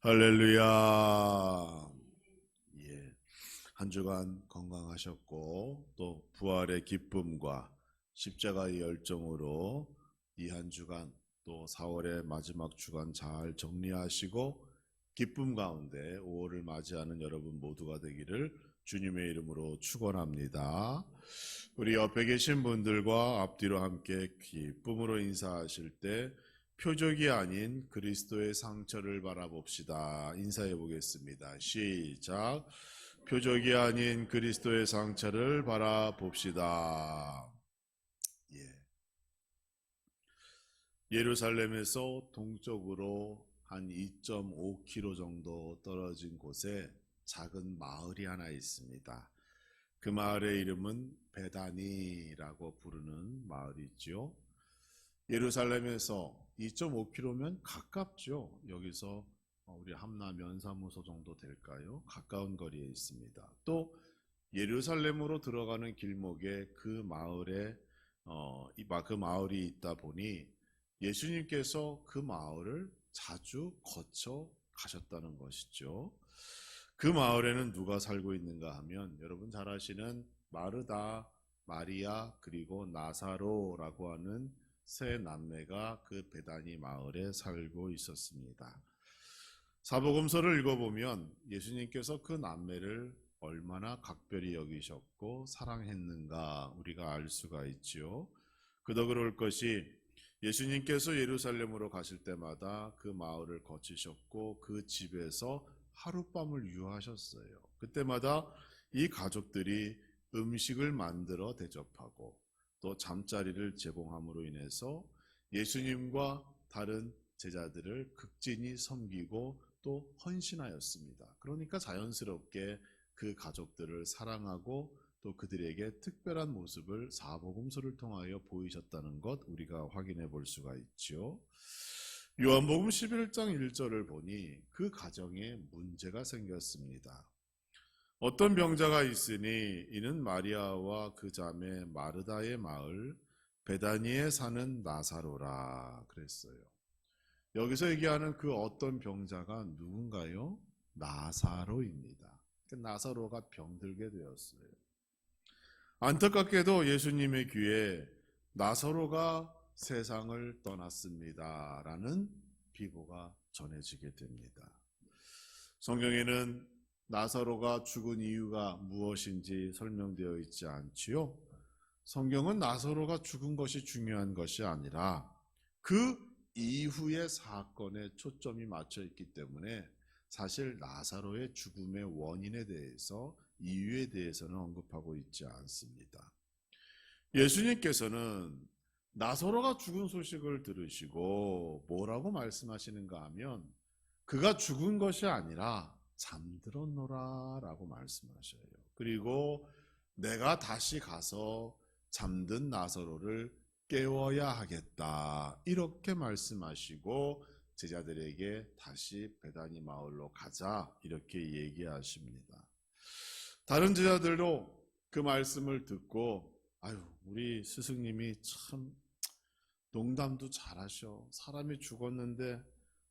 할렐루야. 예. 한 주간 건강하셨고 또 부활의 기쁨과 십자가의 열정으로 이 한 주간 또 4월의 마지막 주간 잘 정리하시고 기쁨 가운데 5월을 맞이하는 여러분 모두가 되기를 주님의 이름으로 축원합니다. 우리 옆에 계신 분들과 앞뒤로 함께 기쁨으로 인사하실 때 표적이 아닌 그리스도의 상처를 바라봅시다. 인사해 보겠습니다. 시작. 표적이 아닌 그리스도의 상처를 바라봅시다. 예. 예루살렘에서 동쪽으로 한 2.5km 정도 떨어진 곳에 작은 마을이 하나 있습니다. 그 마을의 이름은 베다니라고 부르는 마을이지요. 예루살렘에서 2.5km면 가깝죠. 여기서 우리 함나 면사무소 정도 될까요? 가까운 거리에 있습니다. 또 예루살렘으로 들어가는 길목에 그 마을에 그 마을이 있다 보니 예수님께서 그 마을을 자주 거쳐 가셨다는 것이죠. 그 마을에는 누가 살고 있는가 하면 여러분 잘 아시는 마르다, 마리아 그리고 나사로라고 하는 세 남매가 그 베다니 마을에 살고 있었습니다. 사복음서를 읽어보면 예수님께서 그 남매를 얼마나 각별히 여기셨고 사랑했는가 우리가 알 수가 있지요. 그도 그럴 것이 예수님께서 예루살렘으로 가실 때마다 그 마을을 거치셨고 그 집에서 하룻밤을 유하셨어요. 그때마다 이 가족들이 음식을 만들어 대접하고 또 잠자리를 제공함으로 인해서 예수님과 다른 제자들을 극진히 섬기고 또 헌신하였습니다. 그러니까 자연스럽게 그 가족들을 사랑하고 또 그들에게 특별한 모습을 사복음서를 통하여 보이셨다는 것 우리가 확인해 볼 수가 있죠. 요한복음 11장 1절을 보니 그 가정에 문제가 생겼습니다. 어떤 병자가 있으니 이는 마리아와 그 자매 마르다의 마을 베다니에 사는 나사로라 그랬어요. 여기서 얘기하는 그 어떤 병자가 누군가요? 나사로입니다. 나사로가 병들게 되었어요. 안타깝게도 예수님의 귀에 나사로가 세상을 떠났습니다 라는 비보가 전해지게 됩니다. 성경에는 나사로가 죽은 이유가 무엇인지 설명되어 있지 않지요. 성경은 나사로가 죽은 것이 중요한 것이 아니라 그 이후의 사건에 초점이 맞춰 있기 때문에 사실 나사로의 죽음의 원인에 대해서 이유에 대해서는 언급하고 있지 않습니다. 예수님께서는 나사로가 죽은 소식을 들으시고 뭐라고 말씀하시는가 하면 그가 죽은 것이 아니라 잠들었노라 라고 말씀하셔요. 그리고 내가 다시 가서 잠든 나사로를 깨워야 하겠다 이렇게 말씀하시고 제자들에게 다시 베다니 마을로 가자 이렇게 얘기하십니다. 다른 제자들도 그 말씀을 듣고 아유 우리 스승님이 참 농담도 잘하셔. 사람이 죽었는데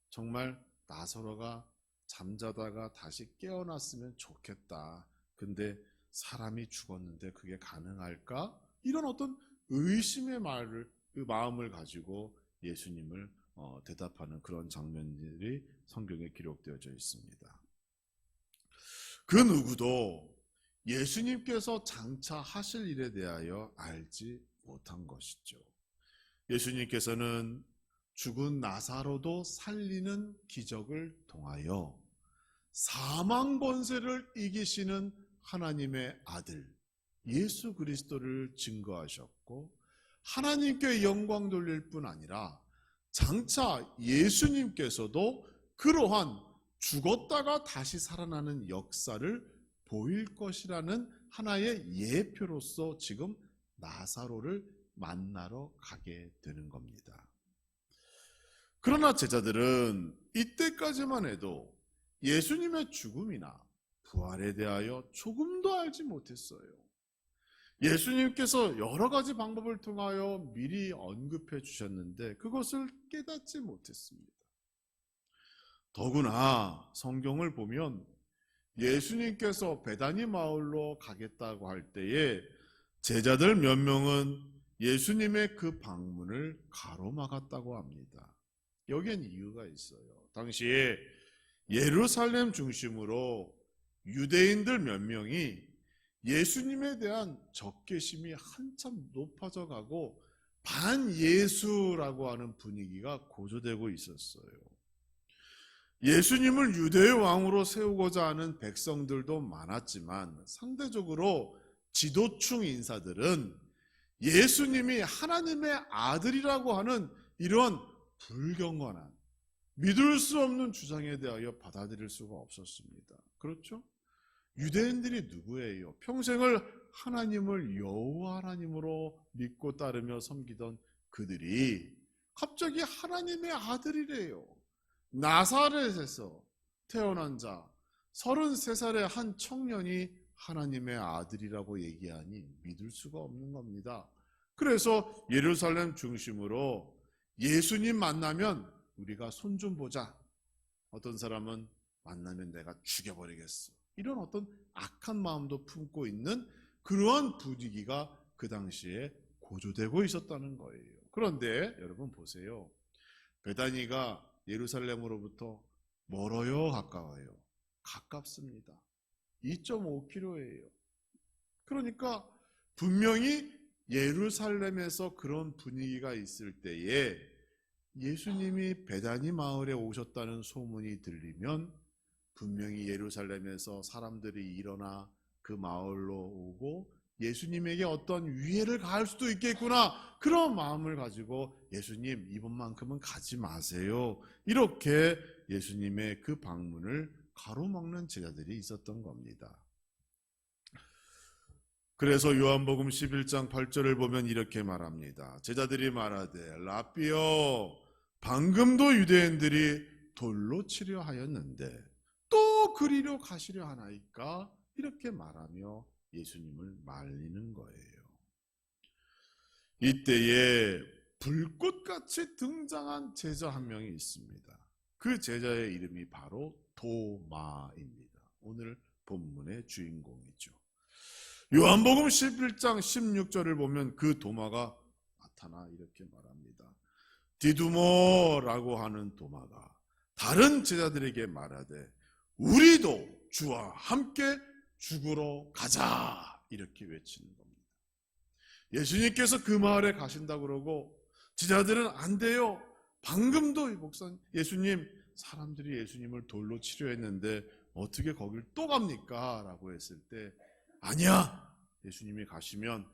정말 나사로가 잠자다가 다시 깨어났으면 좋겠다. 근데 사람이 죽었는데 그게 가능할까? 이런 어떤 의심의 그 마음을 가지고 예수님을 대답하는 그런 장면들이 성경에 기록되어져 있습니다. 그 누구도 예수님께서 장차 하실 일에 대하여 알지 못한 것이죠. 예수님께서는 죽은 나사로도 살리는 기적을 통하여 사망 권세를 이기시는 하나님의 아들 예수 그리스도를 증거하셨고 하나님께 영광 돌릴 뿐 아니라 장차 예수님께서도 그러한 죽었다가 다시 살아나는 역사를 보일 것이라는 하나의 예표로서 지금 나사로를 만나러 가게 되는 겁니다. 그러나 제자들은 이때까지만 해도 예수님의 죽음이나 부활에 대하여 조금도 알지 못했어요. 예수님께서 여러 가지 방법을 통하여 미리 언급해 주셨는데 그것을 깨닫지 못했습니다. 더구나 성경을 보면 예수님께서 베다니 마을로 가겠다고 할 때에 제자들 몇 명은 예수님의 그 방문을 가로막았다고 합니다. 여기엔 이유가 있어요. 당시에 예루살렘 중심으로 유대인들 몇 명이 예수님에 대한 적개심이 한참 높아져 가고 반예수라고 하는 분위기가 고조되고 있었어요. 예수님을 유대의 왕으로 세우고자 하는 백성들도 많았지만 상대적으로 지도층 인사들은 예수님이 하나님의 아들이라고 하는 이런 불경건한 믿을 수 없는 주장에 대하여 받아들일 수가 없었습니다. 그렇죠? 유대인들이 누구예요? 평생을 하나님을 여호와 하나님으로 믿고 따르며 섬기던 그들이 갑자기 하나님의 아들이래요. 나사렛에서 태어난 자 33살의 한 청년이 하나님의 아들이라고 얘기하니 믿을 수가 없는 겁니다. 그래서 예루살렘 중심으로 예수님 만나면 우리가 손 좀 보자. 어떤 사람은 만나면 내가 죽여버리겠어. 이런 어떤 악한 마음도 품고 있는 그러한 분위기가 그 당시에 고조되고 있었다는 거예요. 그런데 여러분 보세요. 베다니가 예루살렘으로부터 멀어요, 가까워요? 가깝습니다. 2.5km예요. 그러니까 분명히 예루살렘에서 그런 분위기가 있을 때에 예수님이 베다니 마을에 오셨다는 소문이 들리면 분명히 예루살렘에서 사람들이 일어나 그 마을로 오고 예수님에게 어떤 위해를 가할 수도 있겠구나, 그런 마음을 가지고 예수님 이번만큼은 가지 마세요, 이렇게 예수님의 그 방문을 가로막는 제자들이 있었던 겁니다. 그래서 요한복음 11장 8절을 보면 이렇게 말합니다. 제자들이 말하되 라삐여 방금도 유대인들이 돌로 치려 하였는데 또 그리로 가시려 하나이까, 이렇게 말하며 예수님을 말리는 거예요. 이때에 불꽃같이 등장한 제자 한 명이 있습니다. 그 제자의 이름이 바로 도마입니다. 오늘 본문의 주인공이죠. 요한복음 11장 16절을 보면 그 도마가 나타나 이렇게 말합니다. 디두모라고 하는 도마가 다른 제자들에게 말하되 우리도 주와 함께 죽으러 가자, 이렇게 외치는 겁니다. 예수님께서 그 마을에 가신다고 그러고 제자들은 안 돼요. 방금도 목사님, 예수님, 사람들이 예수님을 돌로 치려했는데 어떻게 거길 또 갑니까? 라고 했을 때 아니야, 예수님이 가시면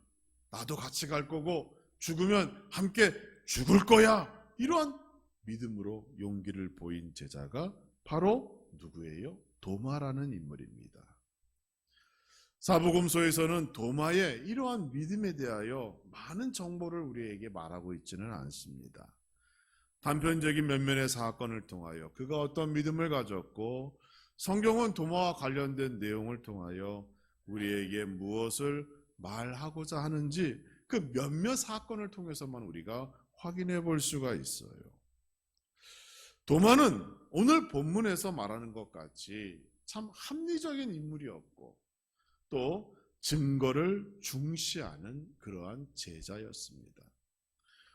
나도 같이 갈 거고 죽으면 함께 죽을 거야, 이러한 믿음으로 용기를 보인 제자가 바로 누구예요? 도마라는 인물입니다. 사복음서에서는 도마의 이러한 믿음에 대하여 많은 정보를 우리에게 말하고 있지는 않습니다. 단편적인 몇몇의 사건을 통하여 그가 어떤 믿음을 가졌고 성경은 도마와 관련된 내용을 통하여 우리에게 무엇을 말하고자 하는지 그 몇몇 사건을 통해서만 우리가 확인해 볼 수가 있어요. 도마는 오늘 본문에서 말하는 것 같이 참 합리적인 인물이었고 또 증거를 중시하는 그러한 제자였습니다.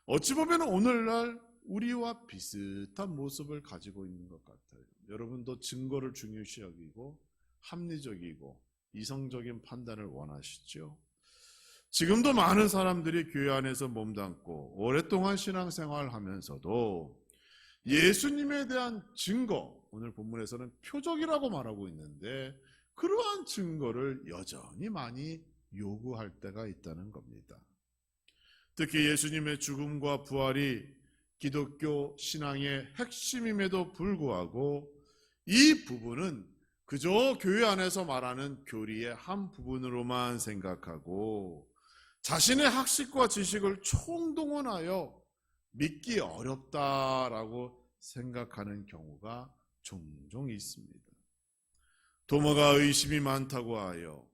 어찌 보면 오늘날 우리와 비슷한 모습을 가지고 있는 것 같아요. 여러분도 증거를 중요시 여기고 합리적이고 이성적인 판단을 원하시죠? 지금도 많은 사람들이 교회 안에서 몸담고 오랫동안 신앙생활을 하면서도 예수님에 대한 증거, 오늘 본문에서는 표적이라고 말하고 있는데 그러한 증거를 여전히 많이 요구할 때가 있다는 겁니다. 특히 예수님의 죽음과 부활이 기독교 신앙의 핵심임에도 불구하고 이 부분은 그저 교회 안에서 말하는 교리의 한 부분으로만 생각하고 자신의 학식과 지식을 총동원하여 믿기 어렵다라고 생각하는 경우가 종종 있습니다. 도마가 의심이 많다고 하여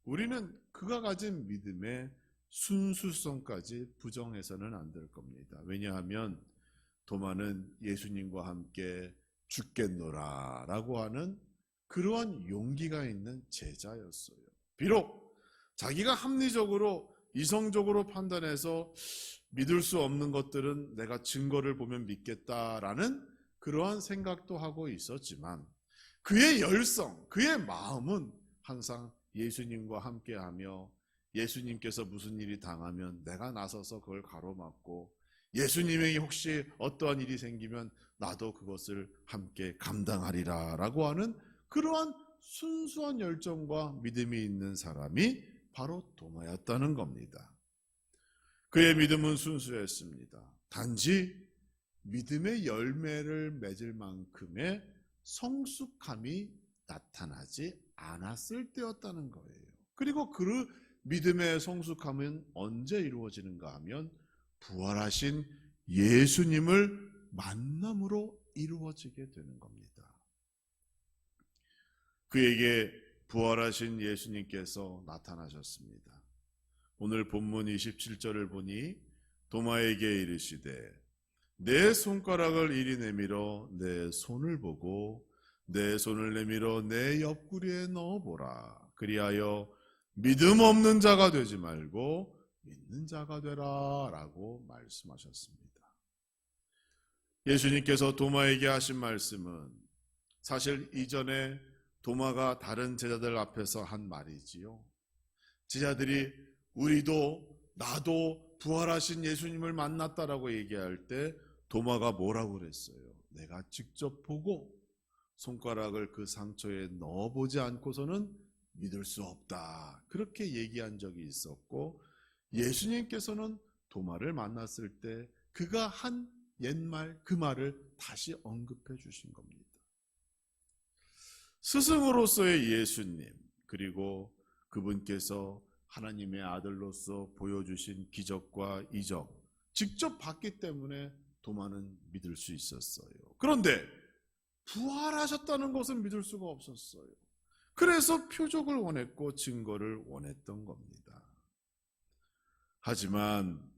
우리는 그가 가진 믿음의 순수성까지 부정해서는 안 될 겁니다. 왜냐하면 도마는 예수님과 함께 죽겠노라 라고 하는 그러한 용기가 있는 제자였어요. 비록 자기가 합리적으로 이성적으로 판단해서 믿을 수 없는 것들은 내가 증거를 보면 믿겠다라는 그러한 생각도 하고 있었지만 그의 열성, 그의 마음은 항상 예수님과 함께하며 예수님께서 무슨 일이 당하면 내가 나서서 그걸 가로막고 예수님에게 혹시 어떠한 일이 생기면 나도 그것을 함께 감당하리라 라고 하는 그러한 순수한 열정과 믿음이 있는 사람이 바로 도마였다는 겁니다. 그의 믿음은 순수했습니다. 단지 믿음의 열매를 맺을 만큼의 성숙함이 나타나지 않았을 때였다는 거예요. 그리고 그 믿음의 성숙함은 언제 이루어지는가 하면 부활하신 예수님을 만남으로 이루어지게 되는 겁니다. 그에게 부활하신 예수님께서 나타나셨습니다. 오늘 본문 27절을 보니 도마에게 이르시되 내 손가락을 이리 내밀어 내 손을 보고 내 손을 내밀어 내 옆구리에 넣어보라. 그리하여 믿음 없는 자가 되지 말고 믿는 자가 되라 라고 말씀하셨습니다. 예수님께서 도마에게 하신 말씀은 사실 이전에 도마가 다른 제자들 앞에서 한 말이지요. 제자들이 우리도 나도 부활하신 예수님을 만났다라고 얘기할 때 도마가 뭐라고 그랬어요? 내가 직접 보고 손가락을 그 상처에 넣어보지 않고서는 믿을 수 없다. 그렇게 얘기한 적이 있었고 예수님께서는 도마를 만났을 때 그가 한 옛말 그 말을 다시 언급해 주신 겁니다. 스승으로서의 예수님 그리고 그분께서 하나님의 아들로서 보여주신 기적과 이적 직접 봤기 때문에 도마는 믿을 수 있었어요. 그런데 부활하셨다는 것은 믿을 수가 없었어요. 그래서 표적을 원했고 증거를 원했던 겁니다. 하지만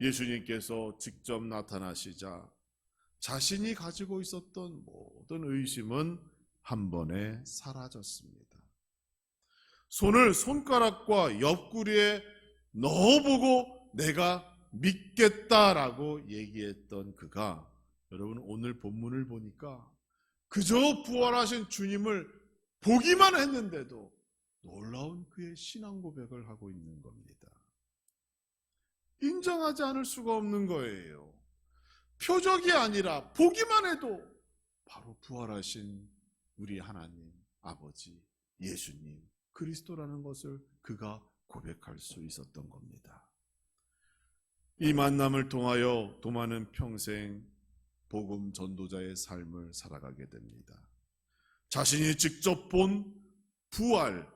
예수님께서 직접 나타나시자 자신이 가지고 있었던 모든 의심은 한 번에 사라졌습니다. 손을 손가락과 옆구리에 넣어보고 내가 믿겠다라고 얘기했던 그가 여러분 오늘 본문을 보니까 그저 부활하신 주님을 보기만 했는데도 놀라운 그의 신앙 고백을 하고 있는 겁니다. 인정하지 않을 수가 없는 거예요. 표적이 아니라 보기만 해도 바로 부활하신 우리 하나님 아버지 예수님 그리스도라는 것을 그가 고백할 수 있었던 겁니다. 이 만남을 통하여 도마는 평생 복음 전도자의 삶을 살아가게 됩니다. 자신이 직접 본 부활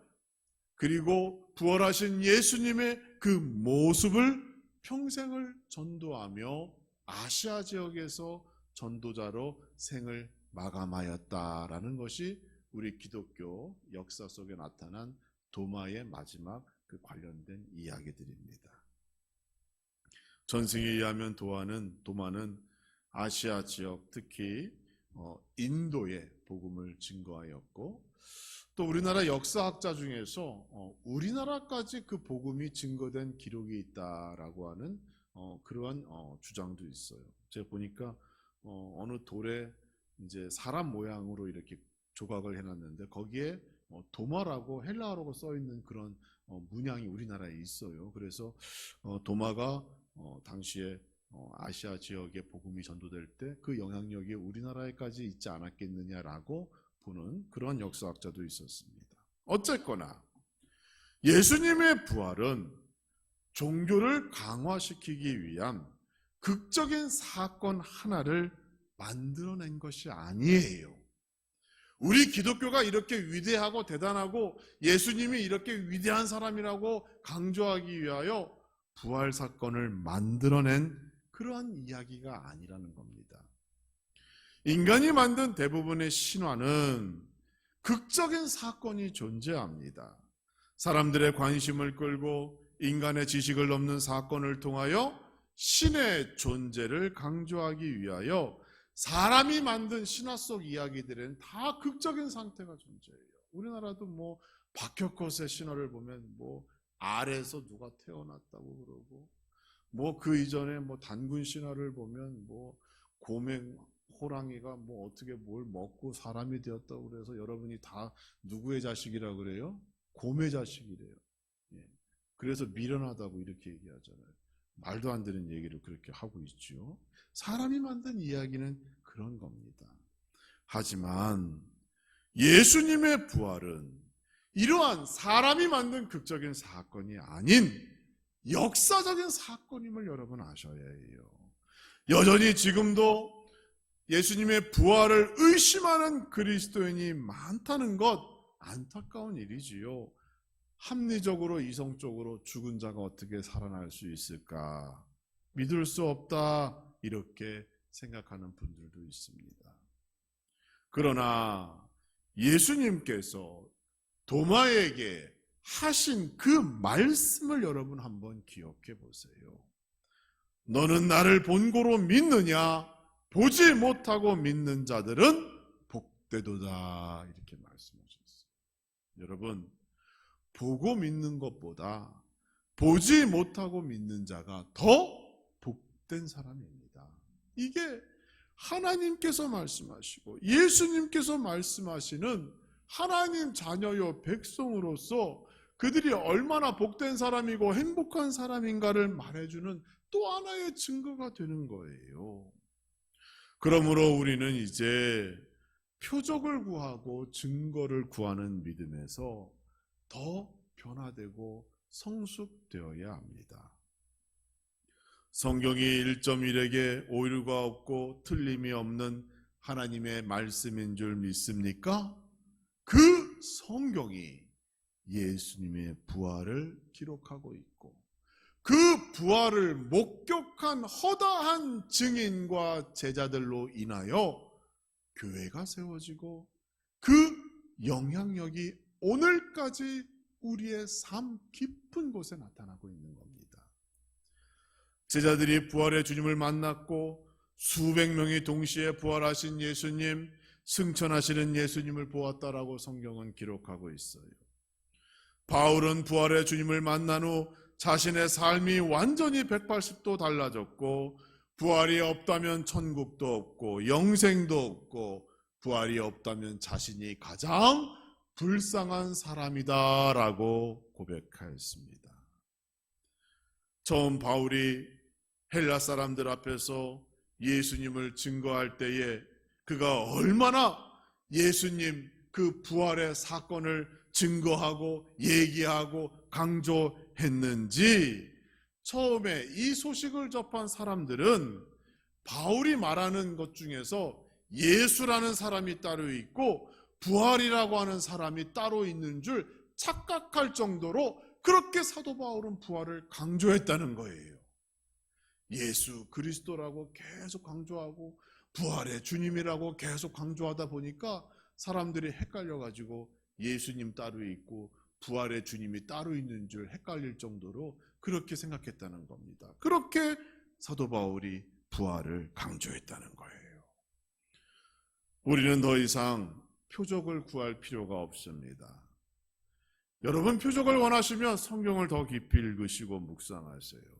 그리고 부활하신 예수님의 그 모습을 평생을 전도하며 아시아 지역에서 전도자로 생을 마감하였다라는 것이 우리 기독교 역사 속에 나타난 도마의 마지막 그 관련된 이야기들입니다. 전승에 의하면 도마는 아시아 지역 특히 인도의 복음을 증거하였고 또 우리나라 역사학자 중에서 우리나라까지 그 복음이 증거된 기록이 있다라고 하는 그러한 주장도 있어요. 제가 보니까 어느 돌에 이제 사람 모양으로 이렇게 조각을 해놨는데 거기에 도마라고 헬라어로 써 있는 그런 문양이 우리나라에 있어요. 그래서 도마가 당시에 아시아 지역에 복음이 전도될 때 그 영향력이 우리나라에까지 있지 않았겠느냐라고 보는 그런 역사학자도 있었습니다. 어쨌거나 예수님의 부활은 종교를 강화시키기 위한 극적인 사건 하나를 만들어낸 것이 아니에요. 우리 기독교가 이렇게 위대하고 대단하고 예수님이 이렇게 위대한 사람이라고 강조하기 위하여 부활 사건을 만들어낸 그러한 이야기가 아니라는 겁니다. 인간이 만든 대부분의 신화는 극적인 사건이 존재합니다. 사람들의 관심을 끌고 인간의 지식을 넘는 사건을 통하여 신의 존재를 강조하기 위하여 사람이 만든 신화 속 이야기들에는 다 극적인 상태가 존재해요. 우리나라도 뭐 박혁컷의 신화를 보면 뭐 알에서 누가 태어났다고 그러고, 뭐 그 이전에 뭐 단군 신화를 보면 뭐 곰의 호랑이가 뭐 어떻게 뭘 먹고 사람이 되었다고 그래서 여러분이 다 누구의 자식이라 그래요? 곰의 자식이래요. 예. 그래서 미련하다고 이렇게 얘기하잖아요. 말도 안 되는 얘기를 그렇게 하고 있죠. 사람이 만든 이야기는 그런 겁니다. 하지만 예수님의 부활은 이러한 사람이 만든 극적인 사건이 아닌 역사적인 사건임을 여러분 아셔야 해요. 여전히 지금도 예수님의 부활을 의심하는 그리스도인이 많다는 것, 안타까운 일이지요. 합리적으로 이성적으로 죽은 자가 어떻게 살아날 수 있을까? 믿을 수 없다, 이렇게 생각하는 분들도 있습니다. 그러나 예수님께서 도마에게 하신 그 말씀을 여러분 한번 기억해 보세요. 너는 나를 본고로 믿느냐? 보지 못하고 믿는 자들은 복되도다, 이렇게 말씀하셨어요. 여러분, 보고 믿는 것보다 보지 못하고 믿는 자가 더 복된 사람입니다. 이게 하나님께서 말씀하시고 예수님께서 말씀하시는 하나님 자녀요 백성으로서 그들이 얼마나 복된 사람이고 행복한 사람인가를 말해주는 또 하나의 증거가 되는 거예요. 그러므로 우리는 이제 표적을 구하고 증거를 구하는 믿음에서 더 변화되고 성숙되어야 합니다. 성경이 1.1에게 오류가 없고 틀림이 없는 하나님의 말씀인 줄 믿습니까? 그 성경이 예수님의 부활을 기록하고 있고 그 부활을 목격한 허다한 증인과 제자들로 인하여 교회가 세워지고 그 영향력이 오늘까지 우리의 삶 깊은 곳에 나타나고 있는 겁니다. 제자들이 부활의 주님을 만났고 수백 명이 동시에 부활하신 예수님, 승천하시는 예수님을 보았다라고 성경은 기록하고 있어요. 바울은 부활의 주님을 만난 후 자신의 삶이 완전히 180도 달라졌고 부활이 없다면 천국도 없고 영생도 없고 부활이 없다면 자신이 가장 불쌍한 사람이다라고 고백하였습니다. 처음 바울이 헬라 사람들 앞에서 예수님을 증거할 때에 그가 얼마나 예수님 그 부활의 사건을 증거하고 얘기하고 강조했는지 처음에 이 소식을 접한 사람들은 바울이 말하는 것 중에서 예수라는 사람이 따로 있고 부활이라고 하는 사람이 따로 있는 줄 착각할 정도로 그렇게 사도 바울은 부활을 강조했다는 거예요. 예수 그리스도라고 계속 강조하고 부활의 주님이라고 계속 강조하다 보니까 사람들이 헷갈려가지고 예수님 따로 있고 부활의 주님이 따로 있는 줄 헷갈릴 정도로 그렇게 생각했다는 겁니다. 그렇게 사도 바울이 부활을 강조했다는 거예요. 우리는 더 이상 표적을 구할 필요가 없습니다. 여러분 표적을 원하시면 성경을 더 깊이 읽으시고 묵상하세요.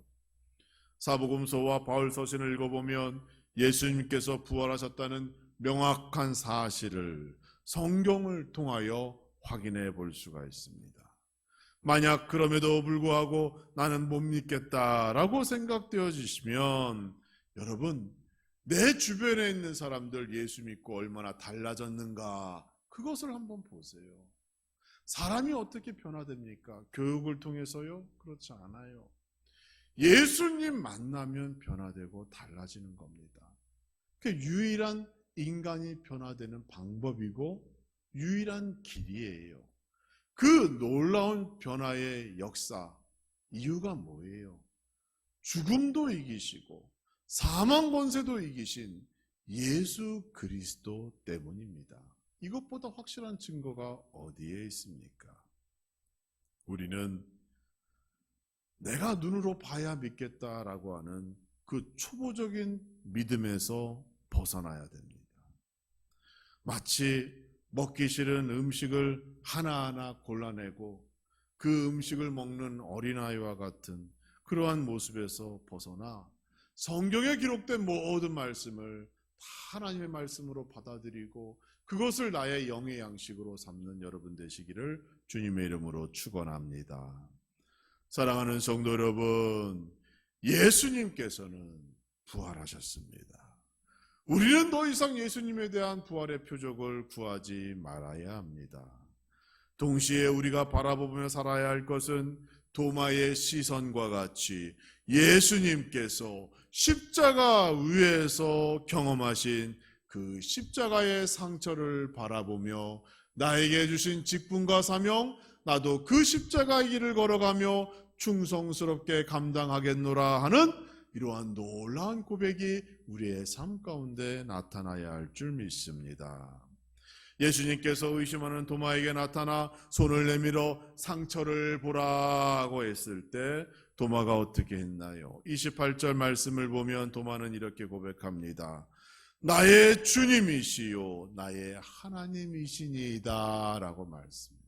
사복음서와 바울 서신을 읽어보면 예수님께서 부활하셨다는 명확한 사실을 성경을 통하여 확인해 볼 수가 있습니다. 만약 그럼에도 불구하고 나는 못 믿겠다라고 생각되어지시면 여러분 내 주변에 있는 사람들 예수 믿고 얼마나 달라졌는가 그것을 한번 보세요. 사람이 어떻게 변화됩니까? 교육을 통해서요? 그렇지 않아요. 예수님 만나면 변화되고 달라지는 겁니다. 그게 유일한 인간이 변화되는 방법이고 유일한 길이에요. 그 놀라운 변화의 역사, 이유가 뭐예요? 죽음도 이기시고 사망 권세도 이기신 예수 그리스도 때문입니다. 이것보다 확실한 증거가 어디에 있습니까? 우리는 내가 눈으로 봐야 믿겠다라고 하는 그 초보적인 믿음에서 벗어나야 됩니다. 마치 먹기 싫은 음식을 하나하나 골라내고 그 음식을 먹는 어린아이와 같은 그러한 모습에서 벗어나 성경에 기록된 모든 말씀을 다 하나님의 말씀으로 받아들이고 그것을 나의 영의 양식으로 삼는 여러분 되시기를 주님의 이름으로 축원합니다. 사랑하는 성도 여러분, 예수님께서는 부활하셨습니다. 우리는 더 이상 예수님에 대한 부활의 표적을 구하지 말아야 합니다. 동시에 우리가 바라보며 살아야 할 것은 도마의 시선과 같이 예수님께서 십자가 위에서 경험하신 그 십자가의 상처를 바라보며 나에게 주신 직분과 사명, 나도 그 십자가의 길을 걸어가며 충성스럽게 감당하겠노라 하는 이러한 놀라운 고백이 우리의 삶 가운데 나타나야 할 줄 믿습니다. 예수님께서 의심하는 도마에게 나타나 손을 내밀어 상처를 보라고 했을 때 도마가 어떻게 했나요? 28절 말씀을 보면 도마는 이렇게 고백합니다. 나의 주님이시요 나의 하나님이시니이다 라고 말씀합니다.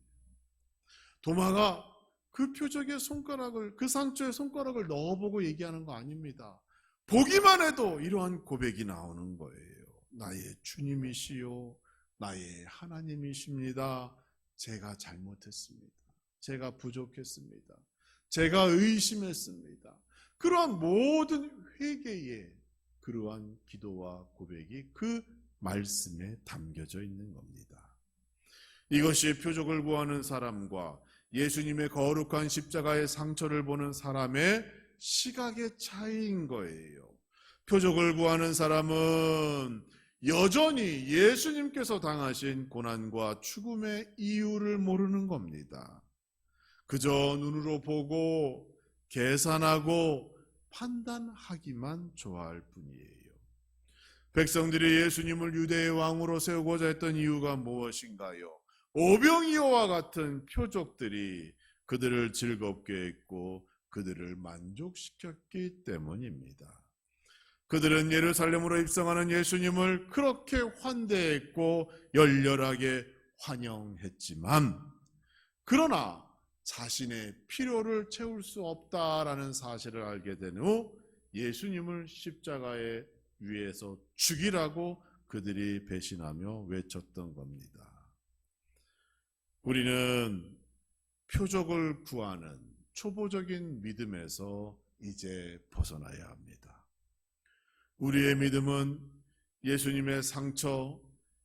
도마가 그 표적의 손가락을, 그 상처에 손가락을 넣어보고 얘기하는 거 아닙니다. 보기만 해도 이러한 고백이 나오는 거예요. 나의 주님이시요 나의 하나님이십니다. 제가 잘못했습니다. 제가 부족했습니다. 제가 의심했습니다. 그러한 모든 회개의 그러한 기도와 고백이 그 말씀에 담겨져 있는 겁니다. 이것이 표적을 구하는 사람과 예수님의 거룩한 십자가의 상처를 보는 사람의 시각의 차이인 거예요. 표적을 구하는 사람은 여전히 예수님께서 당하신 고난과 죽음의 이유를 모르는 겁니다. 그저 눈으로 보고 계산하고 판단하기만 좋아할 뿐이에요. 백성들이 예수님을 유대의 왕으로 세우고자 했던 이유가 무엇인가요? 오병이어와 같은 표적들이 그들을 즐겁게 했고 그들을 만족시켰기 때문입니다. 그들은 예루살렘으로 입성하는 예수님을 그렇게 환대했고 열렬하게 환영했지만 그러나 자신의 필요를 채울 수 없다라는 사실을 알게 된 후 예수님을 십자가에 위에서 죽이라고 그들이 배신하며 외쳤던 겁니다. 우리는 표적을 구하는 초보적인 믿음에서 이제 벗어나야 합니다. 우리의 믿음은 예수님의 상처,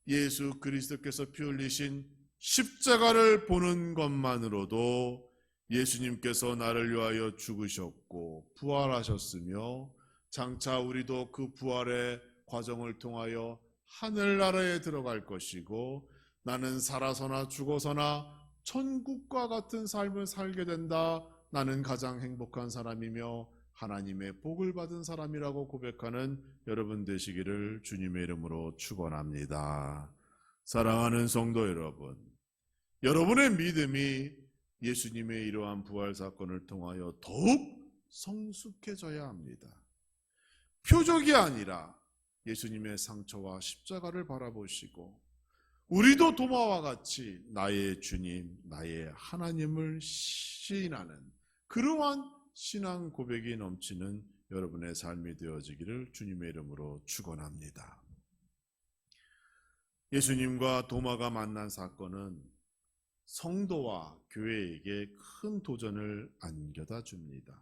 예수 그리스도께서 피 흘리신 십자가를 보는 것만으로도 예수님께서 나를 위하여 죽으셨고 부활하셨으며 장차 우리도 그 부활의 과정을 통하여 하늘나라에 들어갈 것이고 나는 살아서나 죽어서나 천국과 같은 삶을 살게 된다. 나는 가장 행복한 사람이며 하나님의 복을 받은 사람이라고 고백하는 여러분 되시기를 주님의 이름으로 축원합니다. 사랑하는 성도 여러분, 여러분의 믿음이 예수님의 이러한 부활 사건을 통하여 더욱 성숙해져야 합니다. 표적이 아니라 예수님의 상처와 십자가를 바라보시고 우리도 도마와 같이 나의 주님, 나의 하나님을 시인하는 그러한 신앙 고백이 넘치는 여러분의 삶이 되어지기를 주님의 이름으로 축원합니다. 예수님과 도마가 만난 사건은 성도와 교회에게 큰 도전을 안겨다 줍니다.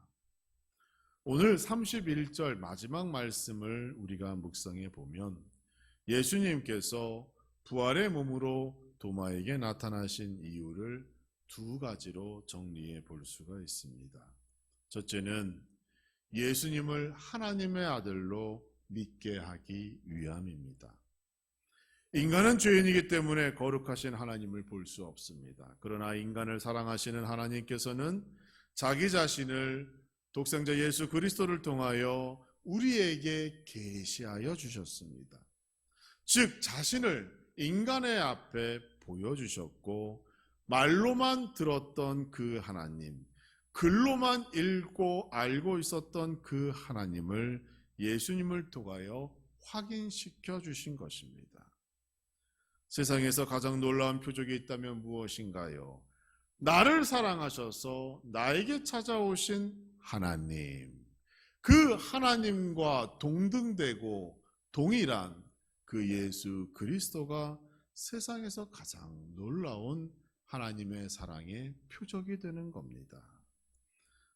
오늘 31절 마지막 말씀을 우리가 묵상해 보면 예수님께서 부활의 몸으로 도마에게 나타나신 이유를 두 가지로 정리해 볼 수가 있습니다. 첫째는 예수님을 하나님의 아들로 믿게 하기 위함입니다. 인간은 죄인이기 때문에 거룩하신 하나님을 볼 수 없습니다. 그러나 인간을 사랑하시는 하나님께서는 자기 자신을 독생자 예수 그리스도를 통하여 우리에게 계시하여 주셨습니다. 즉 자신을 인간의 앞에 보여주셨고 말로만 들었던 그 하나님, 글로만 읽고 알고 있었던 그 하나님을 예수님을 통하여 확인시켜 주신 것입니다. 세상에서 가장 놀라운 표적이 있다면 무엇인가요? 나를 사랑하셔서 나에게 찾아오신 하나님, 그 하나님과 동등되고 동일한 그 예수 그리스도가 세상에서 가장 놀라운 하나님의 사랑의 표적이 되는 겁니다.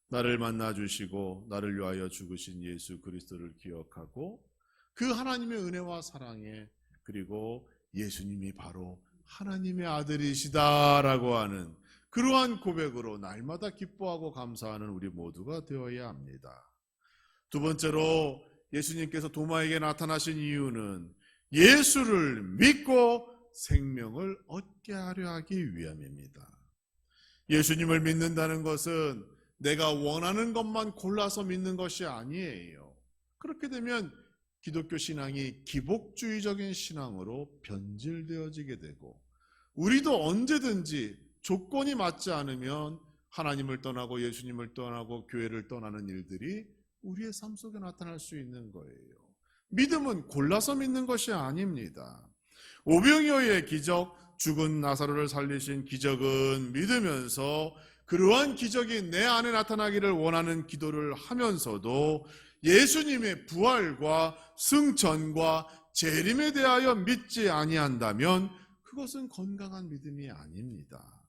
나를 만나 주시고 나를 위하여 죽으신 예수 그리스도를 기억하고 그 하나님의 은혜와 사랑에, 그리고 예수님이 바로 하나님의 아들이시다라고 하는 그러한 고백으로 날마다 기뻐하고 감사하는 우리 모두가 되어야 합니다. 두 번째로 예수님께서 도마에게 나타나신 이유는 예수를 믿고 생명을 얻게 하려 하기 위함입니다. 예수님을 믿는다는 것은 내가 원하는 것만 골라서 믿는 것이 아니에요. 그렇게 되면 기독교 신앙이 기복주의적인 신앙으로 변질되어지게 되고, 우리도 언제든지 조건이 맞지 않으면 하나님을 떠나고 예수님을 떠나고 교회를 떠나는 일들이 우리의 삶 속에 나타날 수 있는 거예요. 믿음은 골라서 믿는 것이 아닙니다. 오병이어의 기적, 죽은 나사로를 살리신 기적은 믿으면서 그러한 기적이 내 안에 나타나기를 원하는 기도를 하면서도 예수님의 부활과 승천과 재림에 대하여 믿지 아니한다면 그것은 건강한 믿음이 아닙니다.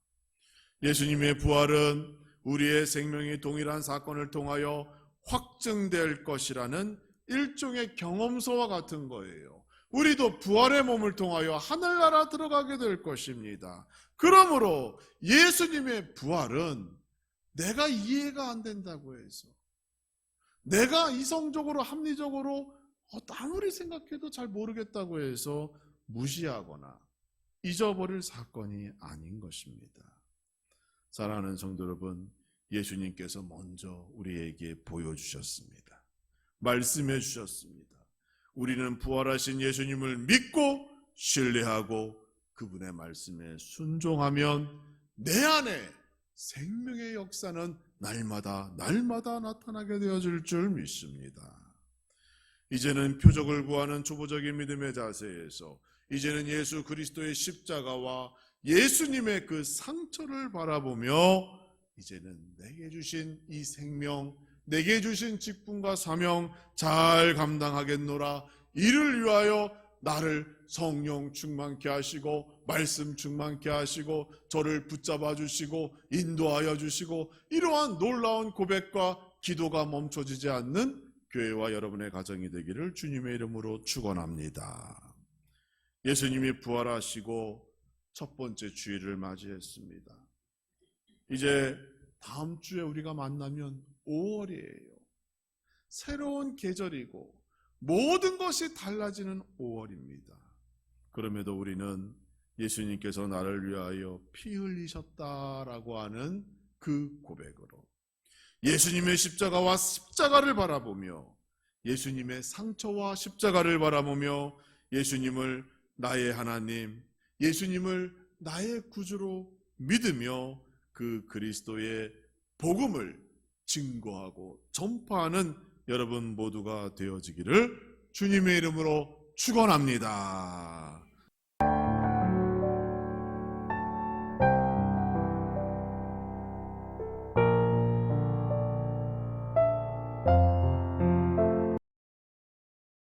예수님의 부활은 우리의 생명이 동일한 사건을 통하여 확증될 것이라는 일종의 경험서와 같은 거예요. 우리도 부활의 몸을 통하여 하늘나라 들어가게 될 것입니다. 그러므로 예수님의 부활은 내가 이해가 안 된다고 해서, 내가 이성적으로 합리적으로 아무리 생각해도 잘 모르겠다고 해서 무시하거나 잊어버릴 사건이 아닌 것입니다. 사랑하는 성도 여러분, 예수님께서 먼저 우리에게 보여주셨습니다. 말씀해 주셨습니다. 우리는 부활하신 예수님을 믿고 신뢰하고 그분의 말씀에 순종하면 내 안에 생명의 역사는 날마다 나타나게 되어질 줄 믿습니다. 이제는 표적을 구하는 초보적인 믿음의 자세에서 이제는 예수 그리스도의 십자가와 예수님의 그 상처를 바라보며 이제는 내게 주신 이 생명, 내게 주신 직분과 사명 잘 감당하겠노라. 이를 위하여 나를 성령 충만케 하시고 말씀 충만케 하시고 저를 붙잡아 주시고 인도하여 주시고, 이러한 놀라운 고백과 기도가 멈춰지지 않는 교회와 여러분의 가정이 되기를 주님의 이름으로 축원합니다. 예수님이 부활하시고 첫 번째 주일을 맞이했습니다. 이제 다음 주에 우리가 만나면 5월이에요. 새로운 계절이고 모든 것이 달라지는 5월입니다. 그럼에도 우리는 예수님께서 나를 위하여 피 흘리셨다라고 하는 그 고백으로 예수님의 십자가와 십자가를 바라보며, 예수님의 상처와 십자가를 바라보며 예수님을 나의 하나님, 예수님을 나의 구주로 믿으며 그 그리스도의 복음을 증거하고 전파하는 여러분 모두가 되어지기를 주님의 이름으로 축원합니다.